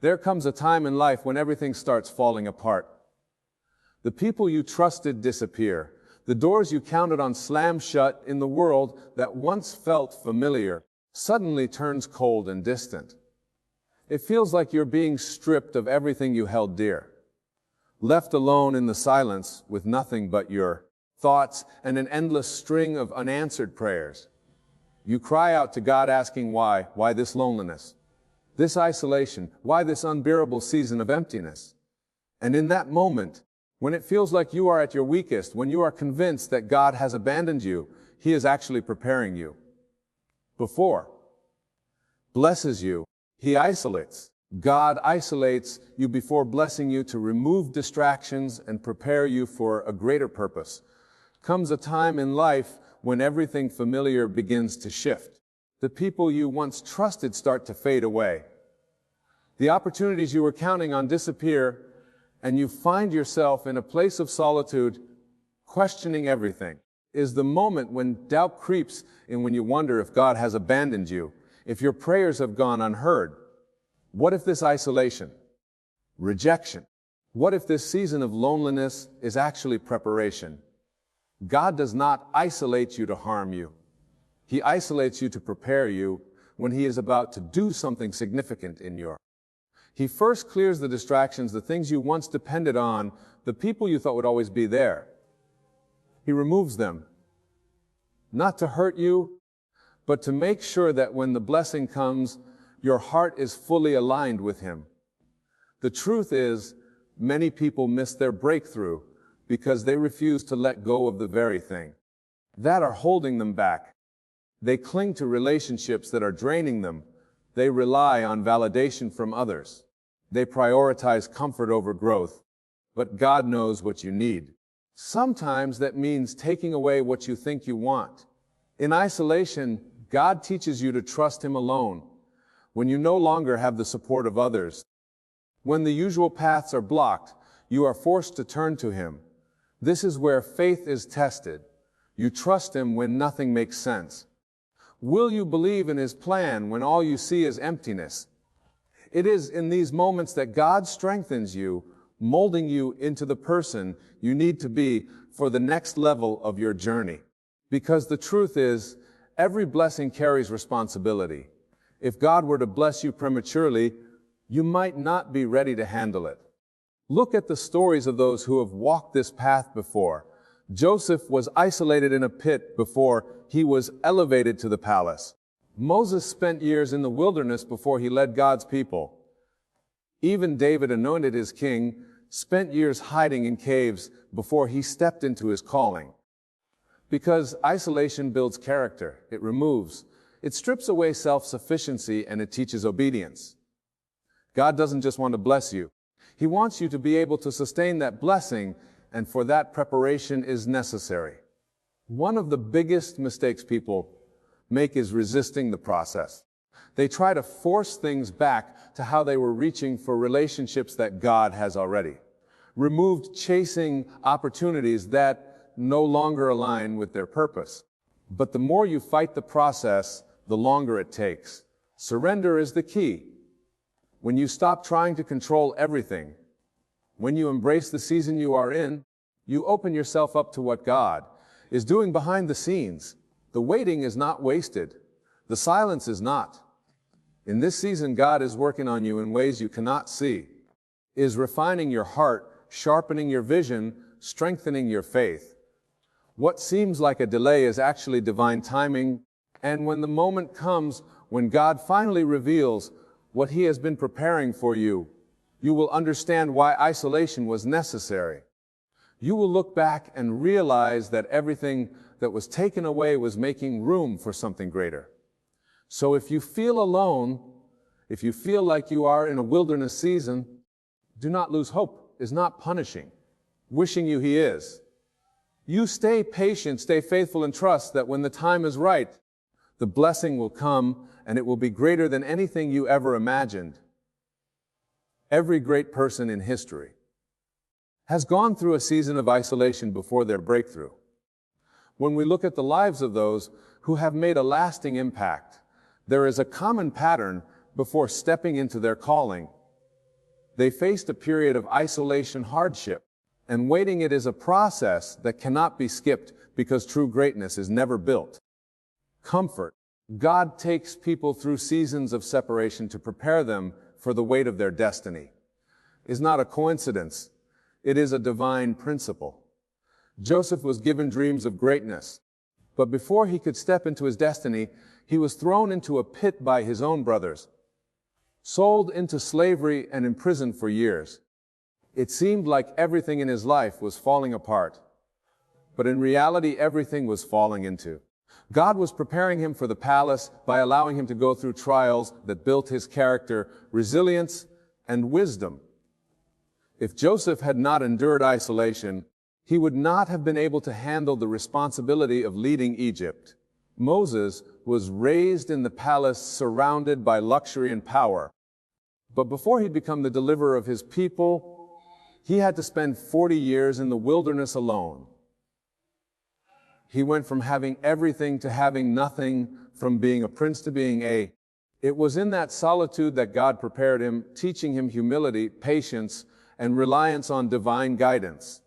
There comes a time in life when everything starts falling apart. The people you trusted disappear. The doors you counted on slam shut in the world that once felt familiar suddenly turns cold and distant. It feels like you're being stripped of everything you held dear. Left alone in the silence with nothing but your thoughts and an endless string of unanswered prayers. You cry out to God asking why this loneliness, this isolation, why this unbearable season of emptiness? And in that moment, when it feels like you are at your weakest, when you are convinced that God has abandoned you, He is actually preparing you. Before blesses you, He isolates. God isolates you before blessing you to remove distractions and prepare you for a greater purpose. Comes a time in life when everything familiar begins to shift. The people you once trusted start to fade away. The opportunities you were counting on disappear, and you find yourself in a place of solitude, questioning everything. Is the moment when doubt creeps and when you wonder if God has abandoned you, if your prayers have gone unheard. What if this isolation, rejection, what if this season of loneliness is actually preparation? God does not isolate you to harm you. He isolates you to prepare you when He is about to do something significant in your. He first clears the distractions, the things you once depended on, the people you thought would always be there. He removes them, not to hurt you, but to make sure that when the blessing comes, your heart is fully aligned with Him. The truth is, many people miss their breakthrough because they refuse to let go of the very thing that are holding them back. They cling to relationships that are draining them. They rely on validation from others. They prioritize comfort over growth. But God knows what you need. Sometimes that means taking away what you think you want. In isolation, God teaches you to trust Him alone. When you no longer have the support of others, when the usual paths are blocked, you are forced to turn to Him. This is where faith is tested. You trust Him when nothing makes sense. Will you believe in His plan when all you see is emptiness? It is in these moments that God strengthens you, molding you into the person you need to be for the next level of your journey. Because the truth is, every blessing carries responsibility. If God were to bless you prematurely, you might not be ready to handle it. Look at the stories of those who have walked this path before. Joseph was isolated in a pit before he was elevated to the palace. Moses spent years in the wilderness before he led God's people. Even David, anointed as king, spent years hiding in caves before he stepped into his calling. Because isolation builds character, it removes, it strips away self-sufficiency, and it teaches obedience. God doesn't just want to bless you. He wants you to be able to sustain that blessing, and for that preparation is necessary. One of the biggest mistakes people make is resisting the process. They try to force things back to how they were reaching for relationships that God has already removed, chasing opportunities that no longer align with their purpose. But the more you fight the process, the longer it takes. Surrender is the key. When you stop trying to control everything, when you embrace the season you are in, you open yourself up to what God is doing behind the scenes. The waiting is not wasted. The silence is not. In this season, God is working on you in ways you cannot see, is refining your heart, sharpening your vision, strengthening your faith. What seems like a delay is actually divine timing, and when the moment comes, when God finally reveals what He has been preparing for you, you will understand why isolation was necessary. You will look back and realize that everything that was taken away was making room for something greater. So if you feel alone, if you feel like you are in a wilderness season, do not lose hope. Is not punishing, wishing you He is. You stay patient, stay faithful, and trust that when the time is right, the blessing will come, and it will be greater than anything you ever imagined. Every great person in history has gone through a season of isolation before their breakthrough. When we look at the lives of those who have made a lasting impact, there is a common pattern before stepping into their calling. They faced a period of isolation hardship, and waiting it is a process that cannot be skipped because true greatness is never built. Comfort. God takes people through seasons of separation to prepare them for the weight of their destiny. Is not a coincidence. It is a divine principle. Joseph was given dreams of greatness, but before he could step into his destiny, he was thrown into a pit by his own brothers, sold into slavery and imprisoned for years. It seemed like everything in his life was falling apart, but in reality, everything was falling into. God was preparing him for the palace by allowing him to go through trials that built his character, resilience, and wisdom. If Joseph had not endured isolation, he would not have been able to handle the responsibility of leading Egypt. Moses was raised in the palace surrounded by luxury and power. But before he'd become the deliverer of his people, he had to spend 40 years in the wilderness alone. He went from having everything to having nothing, from being a prince to being a. It was in that solitude that God prepared him, teaching him humility, patience, and reliance on divine guidance.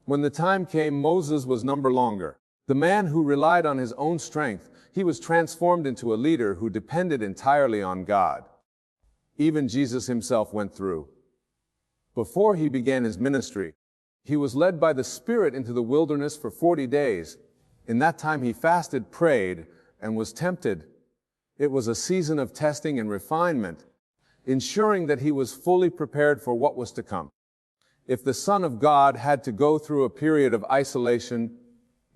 When the time came, Moses was no longer the man who relied on his own strength. He was transformed into a leader who depended entirely on God. Even Jesus himself went through. Before he began his ministry, he was led by the Spirit into the wilderness for 40 days. In that time he fasted, prayed, and was tempted. It was a season of testing and refinement, ensuring that he was fully prepared for what was to come. If the Son of God had to go through a period of isolation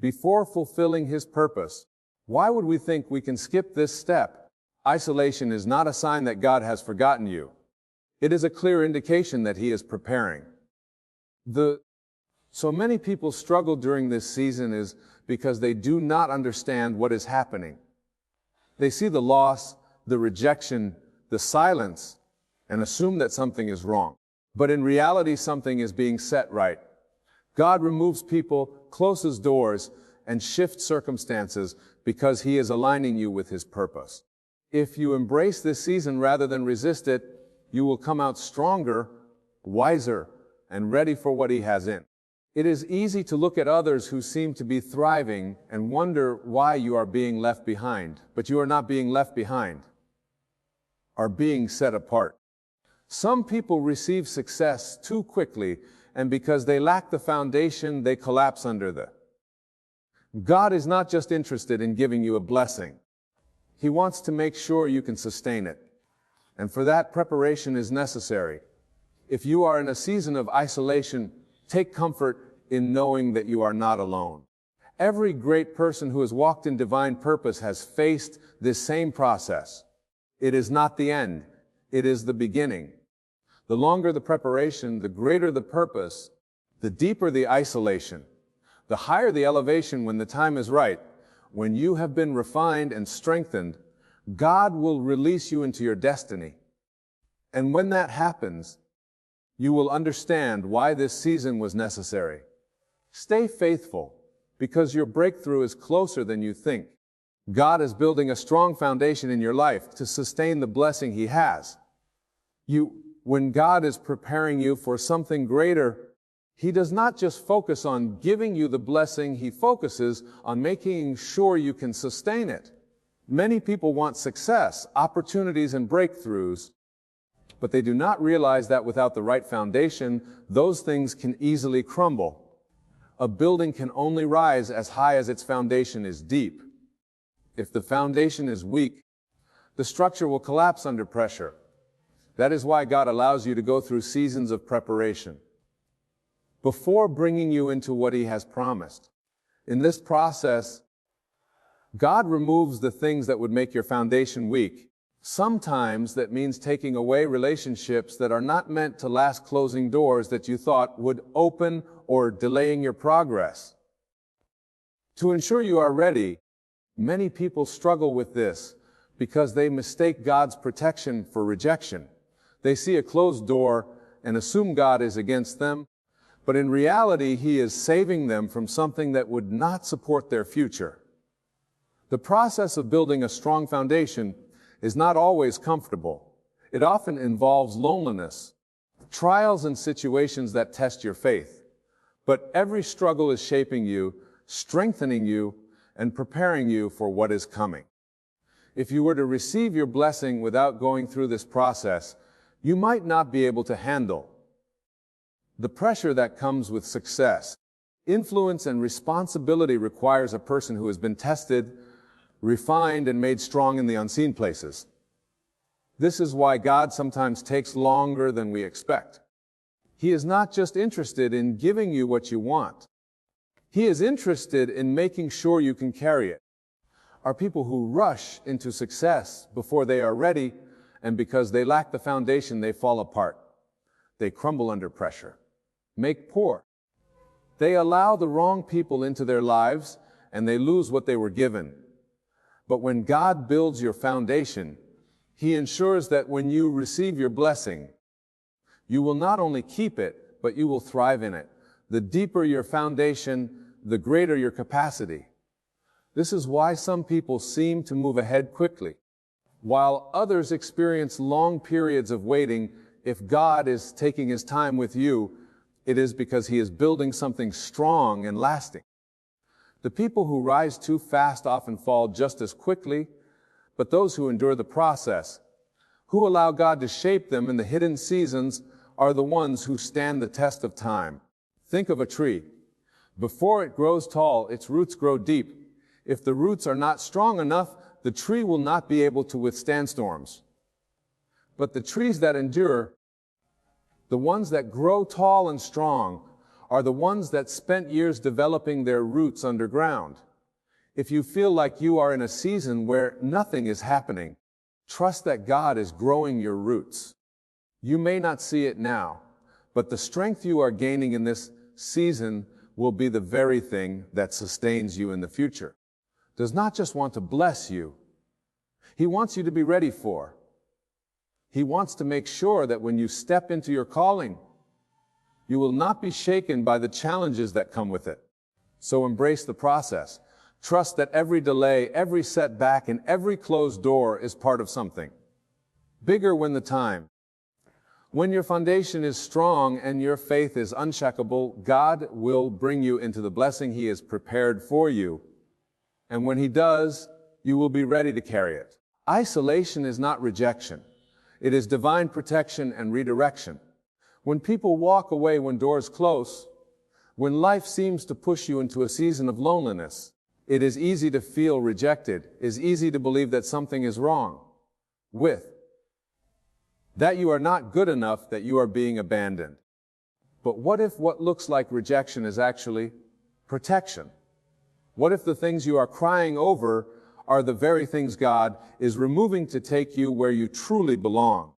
before fulfilling his purpose, why would we think we can skip this step? Isolation is not a sign that God has forgotten you. It is a clear indication that he is preparing. So many people struggle during this season is because they do not understand what is happening. They see the loss, the rejection, the silence, and assume that something is wrong. But in reality, something is being set right. God removes people, closes doors, and shifts circumstances because he is aligning you with his purpose. If you embrace this season rather than resist it, you will come out stronger, wiser, and ready for what he has in. It is easy to look at others who seem to be thriving and wonder why you are being left behind. But you are not being left behind, are being set apart. Some people receive success too quickly, and because they lack the foundation, they collapse under the. God is not just interested in giving you a blessing. He wants to make sure you can sustain it. And for that, preparation is necessary. If you are in a season of isolation, take comfort in knowing that you are not alone. Every great person who has walked in divine purpose has faced this same process. It is not the end. It is the beginning. The longer the preparation, the greater the purpose, the deeper the isolation, the higher the elevation when the time is right. When you have been refined and strengthened, God will release you into your destiny. And when that happens, you will understand why this season was necessary. Stay faithful, because your breakthrough is closer than you think. God is building a strong foundation in your life to sustain the blessing he has. When God is preparing you for something greater, he does not just focus on giving you the blessing, he focuses on making sure you can sustain it. Many people want success, opportunities, and breakthroughs, but they do not realize that without the right foundation, those things can easily crumble. A building can only rise as high as its foundation is deep. If the foundation is weak, the structure will collapse under pressure. That is why God allows you to go through seasons of preparation before bringing you into what he has promised. In this process, God removes the things that would make your foundation weak. Sometimes that means taking away relationships that are not meant to last, closing doors that you thought would open, or delaying your progress. To ensure you are ready, many people struggle with this because they mistake God's protection for rejection. They see a closed door and assume God is against them, but in reality, he is saving them from something that would not support their future. The process of building a strong foundation is not always comfortable. It often involves loneliness, trials and situations that test your faith. But every struggle is shaping you, strengthening you, and preparing you for what is coming. If you were to receive your blessing without going through this process, you might not be able to handle the pressure that comes with success. Influence and responsibility requires a person who has been tested, refined, and made strong in the unseen places. This is why God sometimes takes longer than we expect. He is not just interested in giving you what you want. He is interested in making sure you can carry it. Are people who rush into success before they are ready, and because they lack the foundation, they fall apart. They crumble under pressure, make poor. They allow the wrong people into their lives, and they lose what they were given. But when God builds your foundation, He ensures that when you receive your blessing, you will not only keep it, but you will thrive in it. The deeper your foundation, the greater your capacity. This is why some people seem to move ahead quickly, while others experience long periods of waiting. If God is taking His time with you, it is because He is building something strong and lasting. The people who rise too fast often fall just as quickly, but those who endure the process, who allow God to shape them in the hidden seasons, are the ones who stand the test of time. Think of a tree. Before it grows tall, its roots grow deep. If the roots are not strong enough, the tree will not be able to withstand storms. But the trees that endure, the ones that grow tall and strong, are the ones that spent years developing their roots underground. If you feel like you are in a season where nothing is happening, trust that God is growing your roots. You may not see it now, but the strength you are gaining in this season will be the very thing that sustains you in the future. Does not just want to bless you. He wants you to be ready for. He wants to make sure that when you step into your calling, you will not be shaken by the challenges that come with it. So embrace the process. Trust that every delay, every setback, and every closed door is part of something bigger when the time. When your foundation is strong and your faith is unshakable, God will bring you into the blessing He has prepared for you. And when He does, you will be ready to carry it. Isolation is not rejection. It is divine protection and redirection. When people walk away when doors close, when life seems to push you into a season of loneliness, it is easy to feel rejected. It is easy to believe that something is wrong with, that you are not good enough, that you are being abandoned. But what if what looks like rejection is actually protection? What if the things you are crying over are the very things God is removing to take you where you truly belong?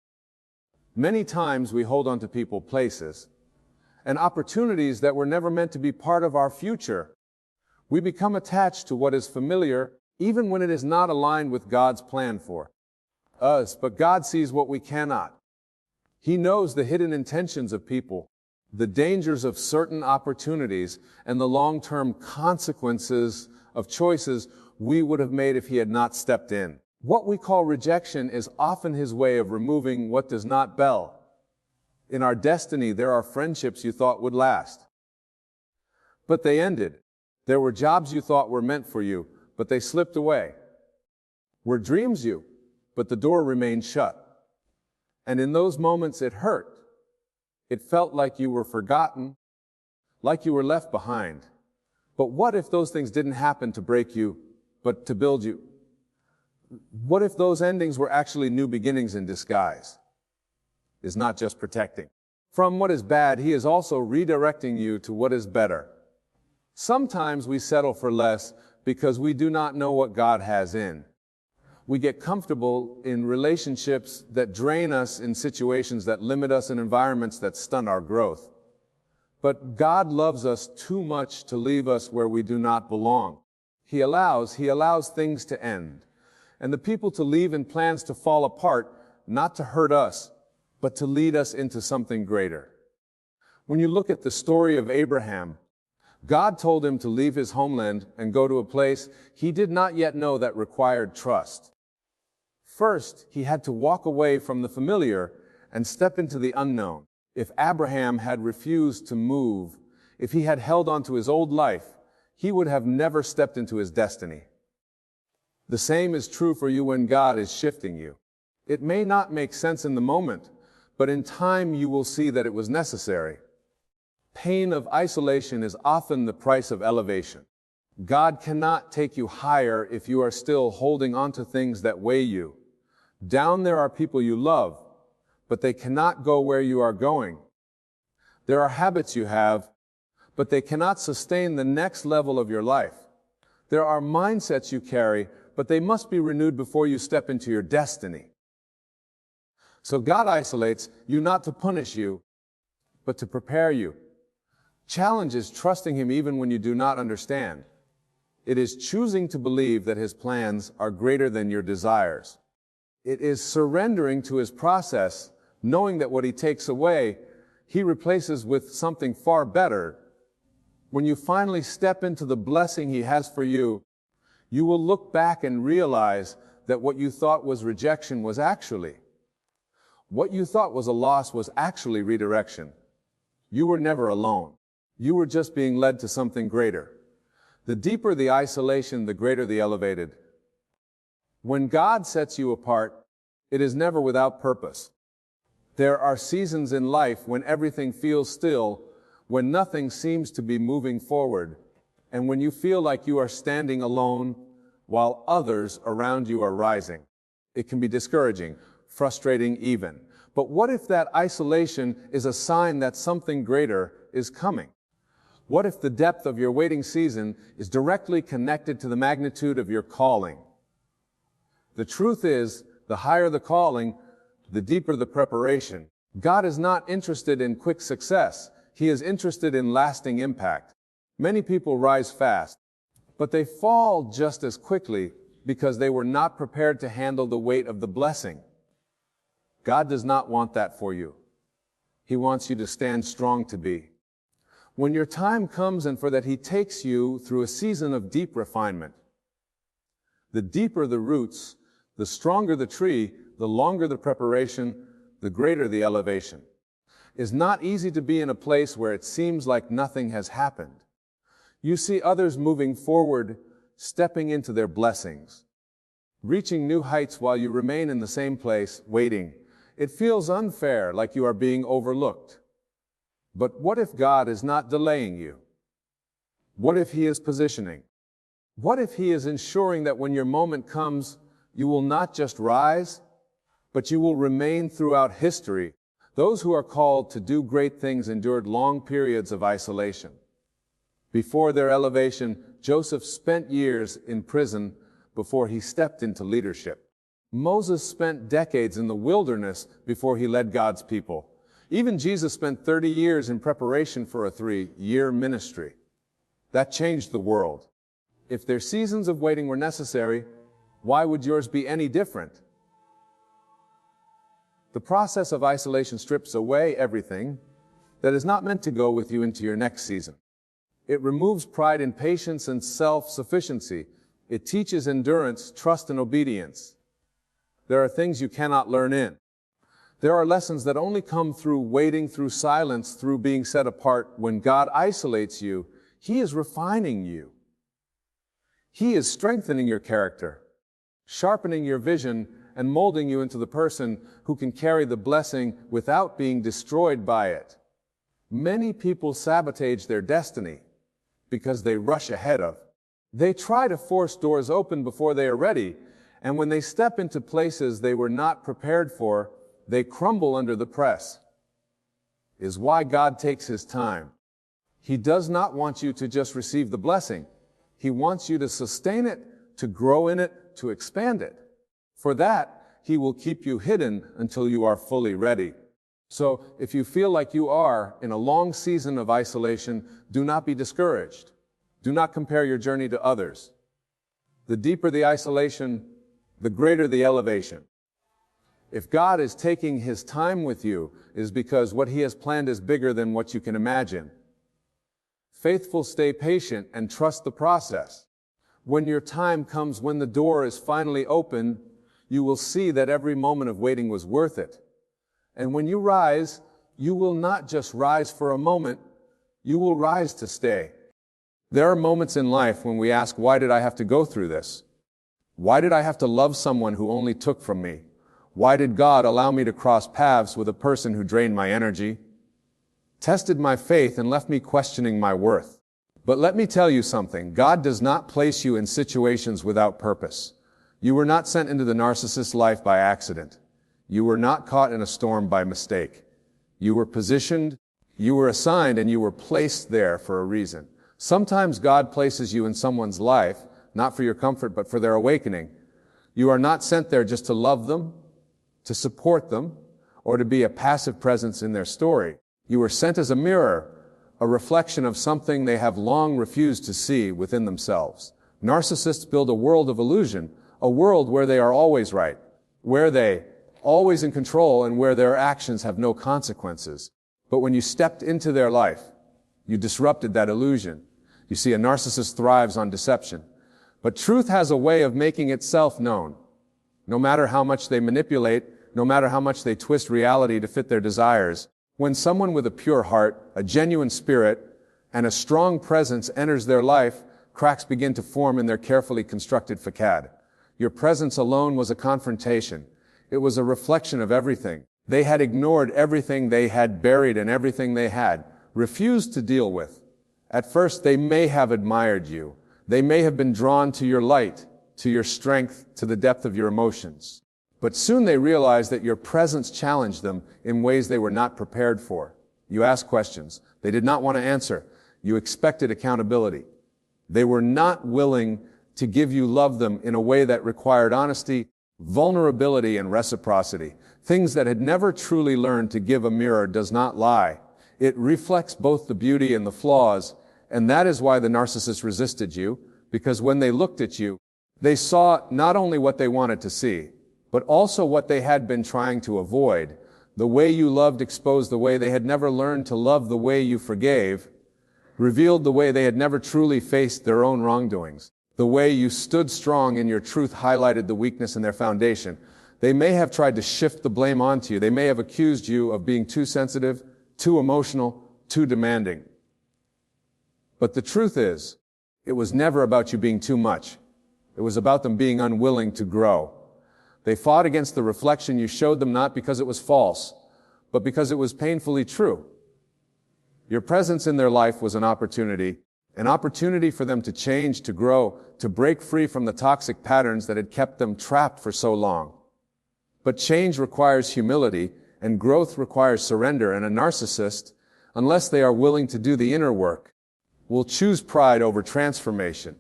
Many times we hold on to people, places, and opportunities that were never meant to be part of our future. We become attached to what is familiar, even when it is not aligned with God's plan for us. But God sees what we cannot. He knows the hidden intentions of people, the dangers of certain opportunities, and the long-term consequences of choices we would have made if He had not stepped in. What we call rejection is often His way of removing what does not bell. In our destiny, there are friendships you thought would last, but they ended. There were jobs you thought were meant for you, but they slipped away. Were dreams you, but the door remained shut. And in those moments it hurt. It felt like you were forgotten, like you were left behind. But what if those things didn't happen to break you, but to build you? What if those endings were actually new beginnings in disguise? Is not just protecting from what is bad, He is also redirecting you to what is better. Sometimes we settle for less because we do not know what God has in. We get comfortable in relationships that drain us, in situations that limit us, in environments that stunt our growth. But God loves us too much to leave us where we do not belong. He allows things to end, and the people to leave and plans to fall apart, not to hurt us, but to lead us into something greater. When you look at the story of Abraham, God told him to leave his homeland and go to a place he did not yet know that required trust, First, he had to walk away from the familiar and step into the unknown. If Abraham had refused to move, if he had held on to his old life, he would have never stepped into his destiny. The same is true for you when God is shifting you. It may not make sense in the moment, but in time you will see that it was necessary. Pain of isolation is often the price of elevation. God cannot take you higher if you are still holding on to things that weigh you. Down there are people you love, but they cannot go where you are going. There are habits you have, but they cannot sustain the next level of your life. There are mindsets you carry, but they must be renewed before you step into your destiny. So God isolates you not to punish you, but to prepare you. Challenge is trusting Him even when you do not understand. It is choosing to believe that His plans are greater than your desires. It is surrendering to His process, knowing that what He takes away, He replaces with something far better. When you finally step into the blessing He has for you, you will look back and realize that what you thought was rejection was actually. What you thought was a loss was actually redirection. You were never alone. You were just being led to something greater. The deeper the isolation, the greater the elevated. When God sets you apart, it is never without purpose. There are seasons in life when everything feels still, when nothing seems to be moving forward, and when you feel like you are standing alone while others around you are rising. It can be discouraging, frustrating even. But what if that isolation is a sign that something greater is coming? What if the depth of your waiting season is directly connected to the magnitude of your calling? The truth is, the higher the calling, the deeper the preparation. God is not interested in quick success. He is interested in lasting impact. Many people rise fast, but they fall just as quickly because they were not prepared to handle the weight of the blessing. God does not want that for you. He wants you to stand strong to be. When your time comes and for that He takes you through a season of deep refinement. The deeper the roots, the stronger the tree, the longer the preparation, the greater the elevation. It is not easy to be in a place where it seems like nothing has happened. You see others moving forward, stepping into their blessings, reaching new heights while you remain in the same place, waiting. It feels unfair, like you are being overlooked. But what if God is not delaying you? What if He is positioning? What if He is ensuring that when your moment comes, you will not just rise, but you will remain throughout history? Those who are called to do great things endured long periods of isolation. Before their elevation, Joseph spent years in prison before he stepped into leadership. Moses spent decades in the wilderness before he led God's people. Even Jesus spent 30 years in preparation for a 3-year ministry. That changed the world. If their seasons of waiting were necessary, why would yours be any different? The process of isolation strips away everything that is not meant to go with you into your next season. It removes pride in patience and self-sufficiency. It teaches endurance, trust, and obedience. There are things you cannot learn in. There are lessons that only come through waiting, through silence, through being set apart. When God isolates you, He is refining you. He is strengthening your character, sharpening your vision, and molding you into the person who can carry the blessing without being destroyed by it. Many people sabotage their destiny because they rush ahead of. They try to force doors open before they are ready, and when they step into places they were not prepared for, they crumble under the press. Is why God takes His time. He does not want you to just receive the blessing. He wants you to sustain it, to grow in it, to expand it. For that, He will keep you hidden until you are fully ready. So, if you feel like you are in a long season of isolation, do not be discouraged. Do not compare your journey to others. The deeper the isolation, the greater the elevation. If God is taking His time with you, it is because what He has planned is bigger than what you can imagine. Faithful, stay patient and trust the process. When your time comes, when the door is finally open, you will see that every moment of waiting was worth it. And when you rise, you will not just rise for a moment, you will rise to stay. There are moments in life when we ask, why did I have to go through this? Why did I have to love someone who only took from me? Why did God allow me to cross paths with a person who drained my energy, tested my faith, and left me questioning my worth? But let me tell you something, God does not place you in situations without purpose. You were not sent into the narcissist's life by accident. You were not caught in a storm by mistake. You were positioned, you were assigned, and you were placed there for a reason. Sometimes God places you in someone's life, not for your comfort, but for their awakening. You are not sent there just to love them, to support them, or to be a passive presence in their story. You were sent as a mirror, a reflection of something they have long refused to see within themselves. Narcissists build a world of illusion, a world where they are always right, where they always in control, and where their actions have no consequences. But when you stepped into their life, you disrupted that illusion. You see, a narcissist thrives on deception. But truth has a way of making itself known. No matter how much they manipulate, no matter how much they twist reality to fit their desires, when someone with a pure heart, a genuine spirit, and a strong presence enters their life, cracks begin to form in their carefully constructed facade. Your presence alone was a confrontation. It was a reflection of everything. They had ignored everything they had buried and everything they had refused to deal with. At first, they may have admired you. They may have been drawn to your light, to your strength, to the depth of your emotions. But soon they realized that your presence challenged them in ways they were not prepared for. You asked questions. They did not want to answer. You expected accountability. They were not willing to give you love them in a way that required honesty, vulnerability, and reciprocity. Things that had never truly learned to give. A mirror does not lie. It reflects both the beauty and the flaws, and that is why the narcissist resisted you, because when they looked at you, they saw not only what they wanted to see, but also what they had been trying to avoid. The way you loved exposed the way they had never learned to love. The way you forgave revealed the way they had never truly faced their own wrongdoings. The way you stood strong in your truth highlighted the weakness in their foundation. They may have tried to shift the blame onto you. They may have accused you of being too sensitive, too emotional, too demanding. But the truth is, it was never about you being too much. It was about them being unwilling to grow. They fought against the reflection you showed them, not because it was false, but because it was painfully true. Your presence in their life was an opportunity for them to change, to grow, to break free from the toxic patterns that had kept them trapped for so long. But change requires humility, and growth requires surrender, and a narcissist, unless they are willing to do the inner work, will choose pride over transformation.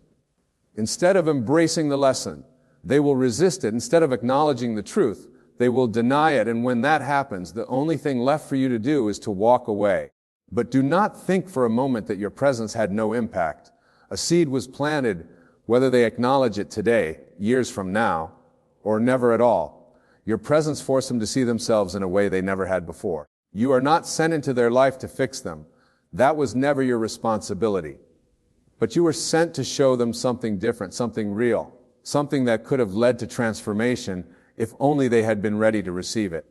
Instead of embracing the lesson, they will resist it. Instead of acknowledging the truth, they will deny it. And when that happens, the only thing left for you to do is to walk away. But do not think for a moment that your presence had no impact. A seed was planted, whether they acknowledge it today, years from now, or never at all. Your presence forced them to see themselves in a way they never had before. You are not sent into their life to fix them. That was never your responsibility. But you were sent to show them something different, something real, something that could have led to transformation if only they had been ready to receive it.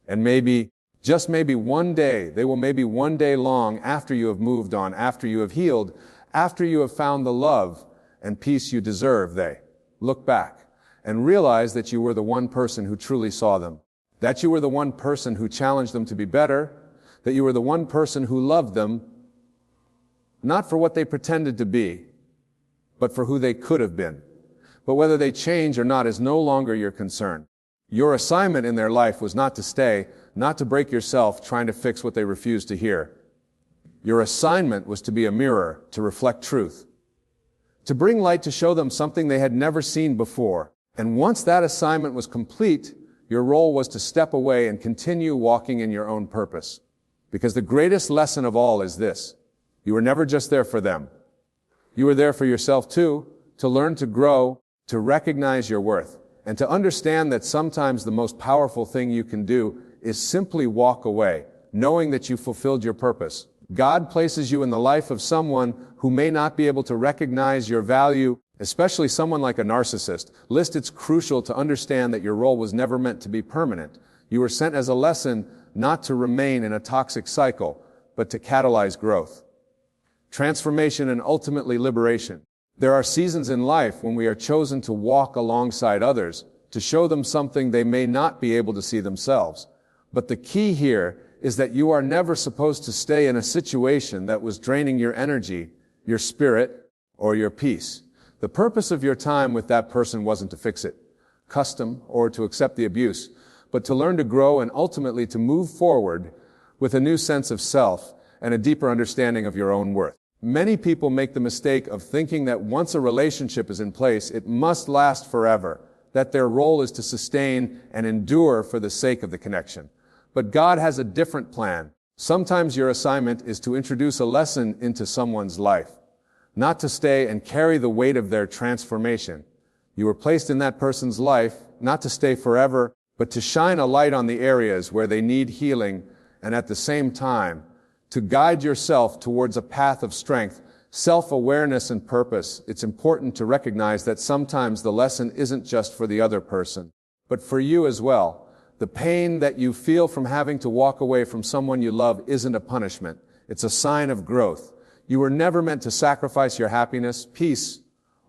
And maybe, just maybe one day, they will maybe one day long after you have moved on, after you have healed, after you have found the love and peace you deserve, they look back and realize that you were the one person who truly saw them, that you were the one person who challenged them to be better, that you were the one person who loved them, not for what they pretended to be, but for who they could have been. But whether they change or not is no longer your concern. Your assignment in their life was not to stay, not to break yourself trying to fix what they refused to hear. Your assignment was to be a mirror, to reflect truth, to bring light, to show them something they had never seen before. And once that assignment was complete, your role was to step away and continue walking in your own purpose. Because the greatest lesson of all is this: you were never just there for them. You were there for yourself too, to learn to grow, to recognize your worth, and to understand that sometimes the most powerful thing you can do is simply walk away, knowing that you fulfilled your purpose. God places you in the life of someone who may not be able to recognize your value especially someone like a narcissist. It's crucial to understand that your role was never meant to be permanent. You were sent as a lesson not to remain in a toxic cycle, but to catalyze growth, transformation, and ultimately liberation. There are seasons in life when we are chosen to walk alongside others, to show them something they may not be able to see themselves. But the key here is that you are never supposed to stay in a situation that was draining your energy, your spirit, or your peace. The purpose of your time with that person wasn't to fix it, custom, or to accept the abuse, but to learn to grow and ultimately to move forward with a new sense of self and a deeper understanding of your own worth. Many people make the mistake of thinking that once a relationship is in place, it must last forever, that their role is to sustain and endure for the sake of the connection. But God has a different plan. Sometimes your assignment is to introduce a lesson into someone's life, not to stay and carry the weight of their transformation. You were placed in that person's life, not to stay forever, but to shine a light on the areas where they need healing, and at the same time, to guide yourself towards a path of strength, self-awareness, and purpose. It's important to recognize that sometimes the lesson isn't just for the other person, but for you as well. The pain that you feel from having to walk away from someone you love isn't a punishment. It's a sign of growth. You were never meant to sacrifice your happiness, peace,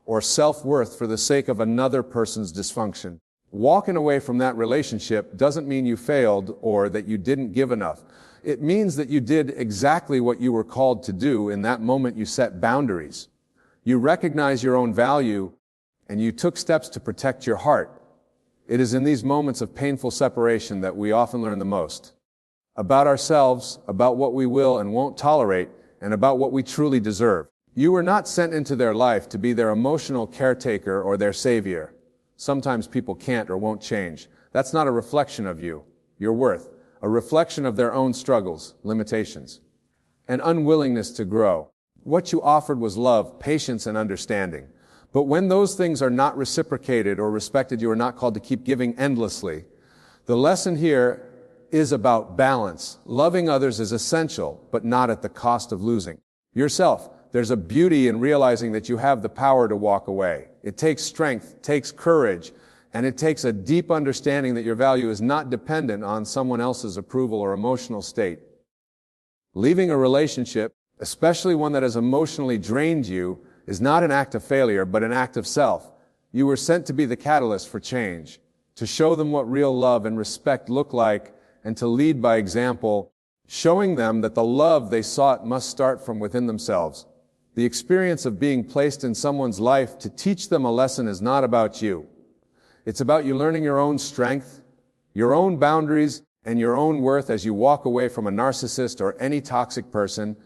or self-worth for the sake of another person's dysfunction. Walking away from that relationship doesn't mean you failed or that you didn't give enough. It means that you did exactly what you were called to do in that moment. You set boundaries. You recognize your own value, and you took steps to protect your heart. It is in these moments of painful separation that we often learn the most about ourselves, about what we will and won't tolerate, and about what we truly deserve. You were not sent into their life to be their emotional caretaker or their savior. Sometimes people can't or won't change. That's not a reflection of you, your worth, a reflection of their own struggles, limitations, and unwillingness to grow. What you offered was love, patience, and understanding. But when those things are not reciprocated or respected, you are not called to keep giving endlessly. The lesson here is about balance. Loving others is essential, but not at the cost of losing yourself. There's a beauty in realizing that you have the power to walk away. It takes strength, takes courage, and it takes a deep understanding that your value is not dependent on someone else's approval or emotional state. Leaving a relationship, especially one that has emotionally drained you, is not an act of failure, but an act of self. You were sent to be the catalyst for change, to show them what real love and respect look like, and to lead by example, showing them that the love they sought must start from within themselves. The experience of being placed in someone's life to teach them a lesson is not about you. It's about you learning your own strength, your own boundaries, and your own worth. As you walk away from a narcissist or any toxic person,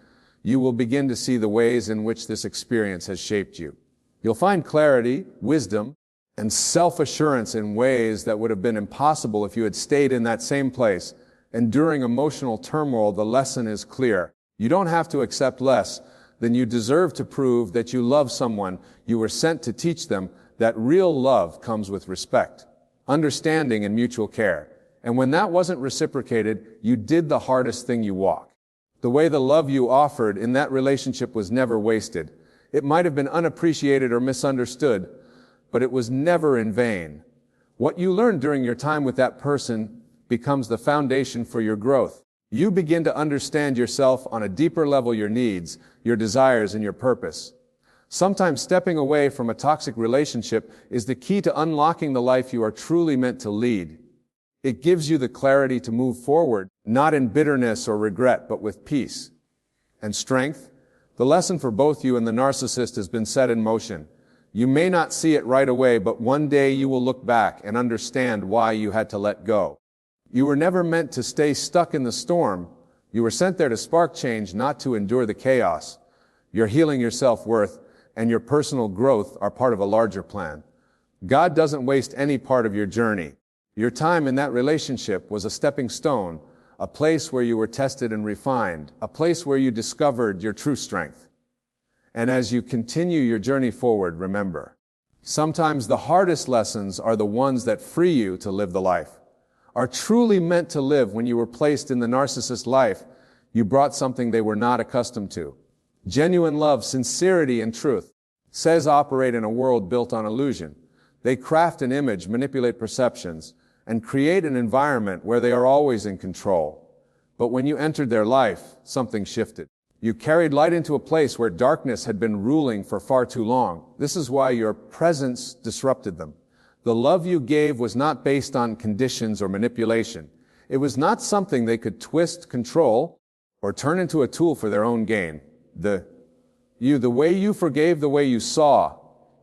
you will begin to see the ways in which this experience has shaped you. You'll find clarity, wisdom, and self-assurance in ways that would have been impossible if you had stayed in that same place. And during emotional turmoil, the lesson is clear. You don't have to accept less than you deserve to prove that you love someone. You were sent to teach them that real love comes with respect, understanding, and mutual care. And when that wasn't reciprocated, you did the hardest thing you walk. The way the love you offered in that relationship was never wasted. It might have been unappreciated or misunderstood, but it was never in vain. What you learned during your time with that person becomes the foundation for your growth. You begin to understand yourself on a deeper level, your needs, your desires, and your purpose. Sometimes stepping away from a toxic relationship is the key to unlocking the life you are truly meant to lead. It gives you the clarity to move forward, not in bitterness or regret, but with peace and strength. The lesson for both you and the narcissist has been set in motion. You may not see it right away, but one day you will look back and understand why you had to let go. You were never meant to stay stuck in the storm. You were sent there to spark change, not to endure the chaos. Your healing, your self-worth, and your personal growth are part of a larger plan. God doesn't waste any part of your journey. Your time in that relationship was a stepping stone, a place where you were tested and refined, a place where you discovered your true strength. And as you continue your journey forward, remember, sometimes the hardest lessons are the ones that free you to live the life. Are truly meant to live. When you were placed in the narcissist's life, you brought something they were not accustomed to. Genuine love, sincerity, and truth. says operate in a world built on illusion. They craft an image, manipulate perceptions, and create an environment where they are always in control. But when you entered their life, something shifted. You carried light into a place where darkness had been ruling for far too long. This is why your presence disrupted them. The love you gave was not based on conditions or manipulation. It was not something they could twist, control, or turn into a tool for their own gain. The way you forgave, the way you saw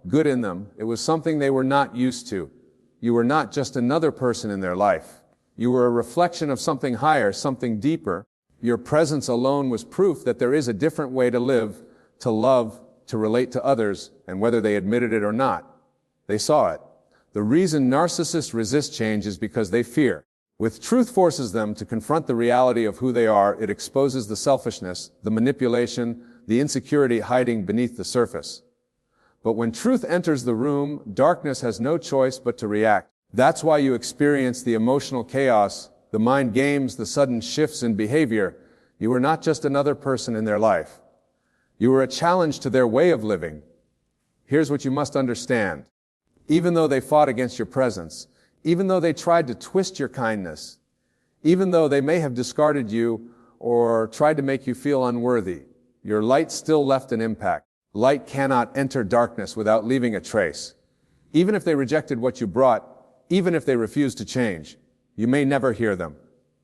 good in them, it was something they were not used to. You were not just another person in their life. You were a reflection of something higher, something deeper. Your presence alone was proof that there is a different way to live, to love, to relate to others, and whether they admitted it or not, they saw it. The reason narcissists resist change is because they fear. With truth forces them to confront the reality of who they are, it exposes the selfishness, the manipulation, the insecurity hiding beneath the surface. But when truth enters the room, darkness has no choice but to react. That's why you experience the emotional chaos, the mind games, the sudden shifts in behavior. You were not just another person in their life. You were a challenge to their way of living. Here's what you must understand. Even though they fought against your presence, even though they tried to twist your kindness, even though they may have discarded you or tried to make you feel unworthy, your light still left an impact. Light cannot enter darkness without leaving a trace. Even if they rejected what you brought, even if they refused to change, you may never hear them.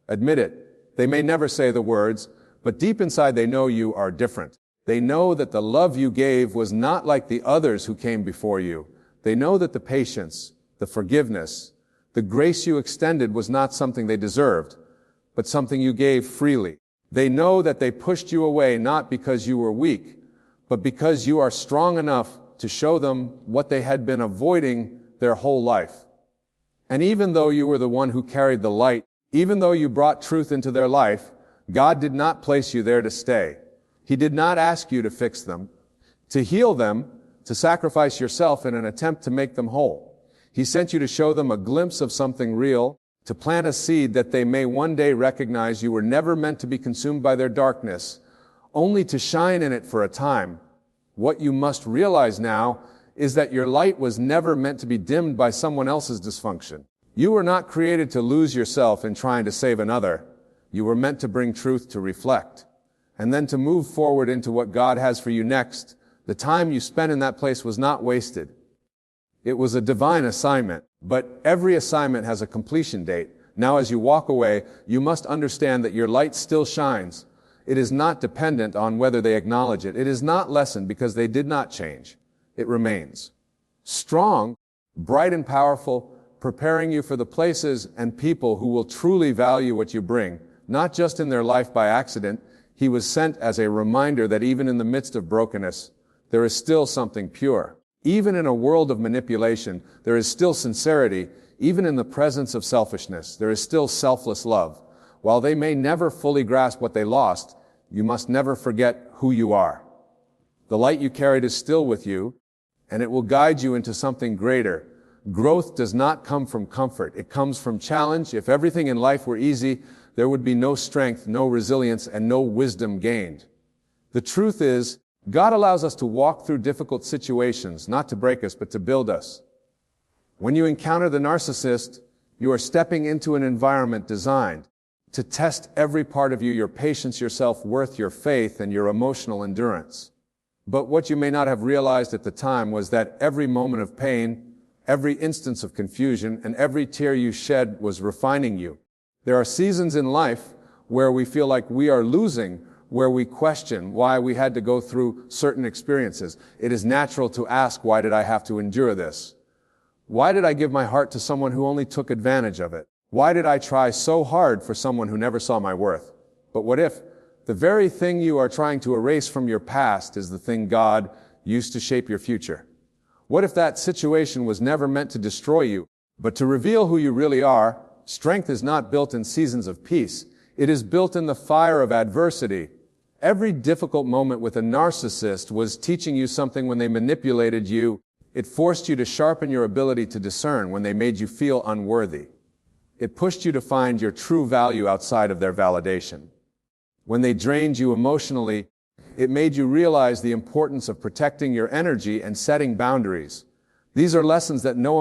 Admit it. They may never say the words, but deep inside they know you are different. They know that the love you gave was not like the others who came before you. They know that the patience, the forgiveness, the grace you extended was not something they deserved, but something you gave freely. They know that they pushed you away not because you were weak, but because you are strong enough to show them what they had been avoiding their whole life. And even though you were the one who carried the light, even though you brought truth into their life, God did not place you there to stay. He did not ask you to fix them, to heal them, to sacrifice yourself in an attempt to make them whole. He sent you to show them a glimpse of something real, to plant a seed that they may one day recognize you were never meant to be consumed by their darkness, only to shine in it for a time. What you must realize now is that your light was never meant to be dimmed by someone else's dysfunction. You were not created to lose yourself in trying to save another. You were meant to bring truth to reflect, and then to move forward into what God has for you next. The time you spent in that place was not wasted. It was a divine assignment, but every assignment has a completion date. Now, as you walk away, you must understand that your light still shines. It is not dependent on whether they acknowledge it. It is not lessened because they did not change. It remains strong, bright and powerful, preparing you for the places and people who will truly value what you bring, not just in their life by accident. He was sent as a reminder that even in the midst of brokenness, there is still something pure. Even in a world of manipulation, there is still sincerity. Even in the presence of selfishness, there is still selfless love. While they may never fully grasp what they lost, you must never forget who you are. The light you carried is still with you, and it will guide you into something greater. Growth does not come from comfort. It comes from challenge. If everything in life were easy, there would be no strength, no resilience, and no wisdom gained. The truth is, God allows us to walk through difficult situations, not to break us, but to build us. When you encounter the narcissist, you are stepping into an environment designed to test every part of you, your patience, your self-worth, your faith, and your emotional endurance. But what you may not have realized at the time was that every moment of pain, every instance of confusion, and every tear you shed was refining you. There are seasons in life where we feel like we are losing, where we question why we had to go through certain experiences. It is natural to ask, why did I have to endure this? Why did I give my heart to someone who only took advantage of it? Why did I try so hard for someone who never saw my worth? But what if the very thing you are trying to erase from your past is the thing God used to shape your future? What if that situation was never meant to destroy you, but to reveal who you really are? Strength is not built in seasons of peace. It is built in the fire of adversity. Every difficult moment with a narcissist was teaching you something when they manipulated you. It forced you to sharpen your ability to discern when they made you feel unworthy. It pushed you to find your true value outside of their validation. When they drained you emotionally, it made you realize the importance of protecting your energy and setting boundaries. These are lessons that no